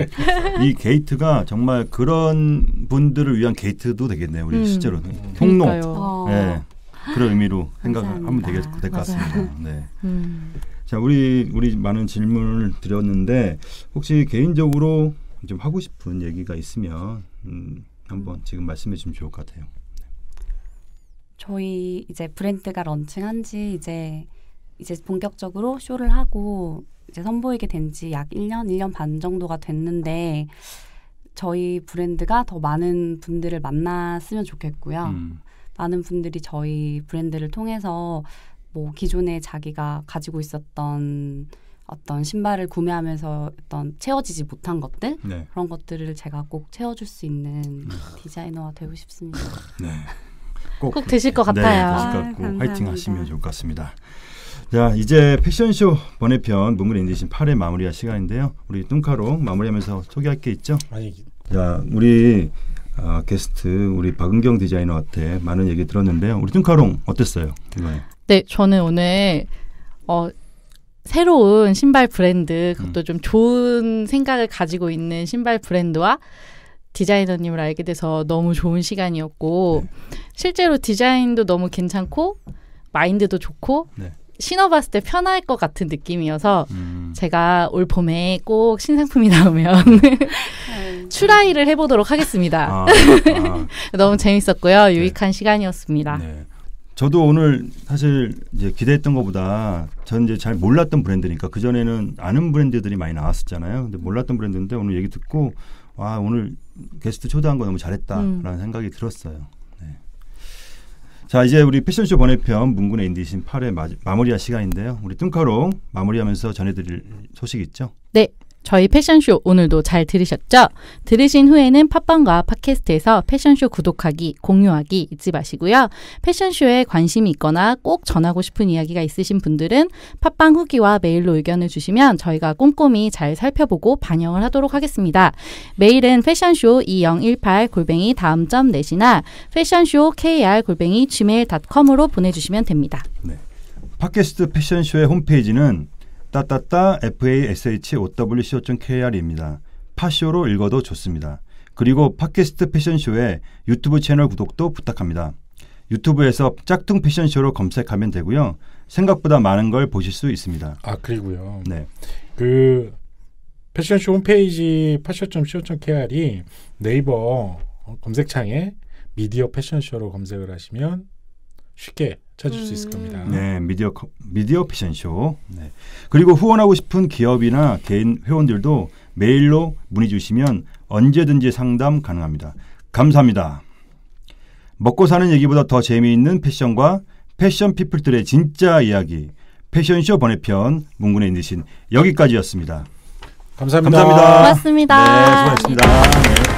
이 게이트가 정말 그런 분들을 위한 게이트도 되겠네요. 우리 실제로는 통로. 네. 그런 의미로 생각하면 될 것 같습니다. 네. 자, 우리 많은 질문을 드렸는데 혹시 개인적으로 좀 하고 싶은 얘기가 있으면 한번 지금 말씀해 주시면 좋을 것 같아요. 저희 이제 브랜드가 런칭한 지 이제 본격적으로 쇼를 하고 이제 선보이게 된 지 약 1년 반 정도가 됐는데 저희 브랜드가 더 많은 분들을 만났으면 좋겠고요. 많은 분들이 저희 브랜드를 통해서 뭐 기존에 자기가 가지고 있었던 어떤 신발을 구매하면서 어떤 채워지지 못한 것들 네. 그런 것들을 제가 꼭 채워줄 수 있는 디자이너가 되고 싶습니다. 네. 꼭 되실 것 네, 같아요. 되실 것 같고 감사합니다. 화이팅 하시면 좋을 것 같습니다. 자, 이제 패션쇼 번외편 문근의 인디신 8회 마무리할 시간인데요. 우리 뚱카롱 마무리하면서 소개할 게 있죠? 자, 우리 게스트 우리 박은경 디자이너한테 많은 얘기 들었는데요. 우리 뚱카롱 어땠어요? 이번에? 네, 저는 오늘 새로운 신발 브랜드, 그것도 좀 좋은 생각을 가지고 있는 신발 브랜드와 디자이너님을 알게 돼서 너무 좋은 시간이었고 실제로 디자인도 너무 괜찮고 마인드도 좋고 신어봤을 때 편할 것 같은 느낌이어서 제가 올 봄에 꼭 신상품이 나오면 추라이를 해보도록 하겠습니다. 너무 재밌었고요. 유익한 시간이었습니다. 네. 저도 오늘 사실 이제 기대했던 것보다 저는 이제 잘 몰랐던 브랜드니까 그전에는 아는 브랜드들이 많이 나왔었잖아요. 근데 몰랐던 브랜드인데 오늘 얘기 듣고 와, 오늘 게스트 초대한 거 너무 잘했다라는 생각이 들었어요. 네. 자, 이제 우리 패션쇼 번외편 문근의 인디신 8회 마무리할 시간인데요. 우리 뚱카롱 마무리하면서 전해드릴 소식 있죠? 네. 저희 패션쇼 오늘도 잘 들으셨죠? 들으신 후에는 팟빵과 팟캐스트에서 패션쇼 구독하기, 공유하기 잊지 마시고요. 패션쇼에 관심이 있거나 꼭 전하고 싶은 이야기가 있으신 분들은 팟빵 후기와 메일로 의견을 주시면 저희가 꼼꼼히 잘 살펴보고 반영을 하도록 하겠습니다. 메일은 fashion쇼2018@다음.net이나 fashionshowkr@gmail.com으로 보내주시면 됩니다. 네. 팟캐스트 패션쇼의 홈페이지는 fashowco.kr입니다. 파쇼로 읽어도 좋습니다. 그리고 팟캐스트 패션쇼의 유튜브 채널 구독도 부탁합니다. 유튜브에서 짝퉁 패션쇼로 검색하면 되고요. 생각보다 많은 걸 보실 수 있습니다. 그리고요. 네. 그 패션쇼 홈페이지 파쇼.co.kr이 네이버 검색창에 미디어 패션쇼로 검색을 하시면 쉽게 찾을 수 있을 겁니다. 네, 미디어 패션쇼. 네. 그리고 후원하고 싶은 기업이나 개인 회원들도 메일로 문의 주시면 언제든지 상담 가능합니다. 감사합니다. 먹고 사는 얘기보다 더 재미있는 패션과 패션 피플들의 진짜 이야기. 패션쇼 번외편 문근의 인디신 여기까지였습니다. 감사합니다. 감사합니다. 고맙습니다. 네, 수고하셨습니다. 네.